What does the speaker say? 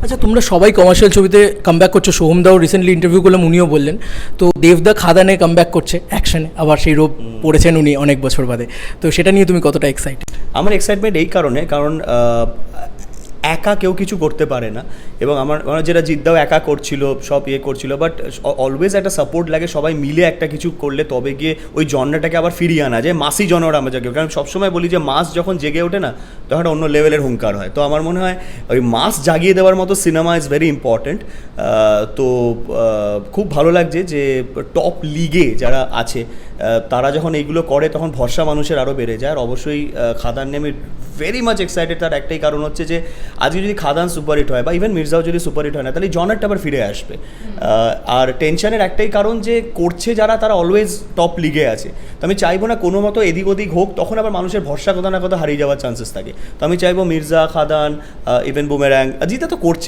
আচ্ছা, তোমরা সবাই কমার্শিয়াল ছবিতে কামব্যাক করছো, সোহমদাও রিসেন্টলি ইন্টারভিউ করলাম, উনিও বললেন। তো দেবদা খাদানে কামব্যাক করছে অ্যাকশনে, আবার সেই রূপ পড়েছেন উনি অনেক বছর বাদে। তো সেটা নিয়ে তুমি কতটা এক্সাইটেড? আমার এক্সাইটমেন্ট এই কারণে, কারণ একা কেউ কিছু করতে পারে না, এবং আমার যেটা জিদ্দাও একা করছিল, সব করছিল, বাট অলওয়েজ একটা সাপোর্ট লাগে, সবাই মিলে একটা কিছু করলে তবে গিয়ে ওই জনরাটাকে আবার ফিরিয়ে আনা যায়, মাসি জনরা আমরা জাগে। কারণ সবসময় বলি যে মাস যখন জেগে ওঠে না, তখন একটা অন্য লেভেলের হুঙ্কার হয়। তো আমার মনে হয় ওই মাস জাগিয়ে দেওয়ার মতো সিনেমা ইজ ভেরি ইম্পর্ট্যান্ট। তো খুব ভালো লাগছে যে টপ লিগে যারা আছে তারা যখন এইগুলো করে, তখন ভরসা মানুষের আরও বেড়ে যায়। আর অবশ্যই খাদান নেমে ভেরি মাচ এক্সাইটেড। তার একটাই কারণ হচ্ছে যে আজকে যদি খাদান সুপারহিট হয়, বা ইভেন মির্জাও যদি সুপারহিট হয় না, তাহলে জনারটা আবার ফিরে আসবে। আর টেনশনের একটাই কারণ যে করছে যারা, তারা অলওয়েজ টপ লিগে আছে। তো আমি চাইবো না কোনো মতো এদিক ওদিক হোক, তখন আবার মানুষের ভরসা কোথাও না কোথাও হারিয়ে যাওয়ার চান্সেস থাকে। তো আমি চাইবো মির্জা, খাদান, ইভেন বুমেরাং, জিতে তো করছে,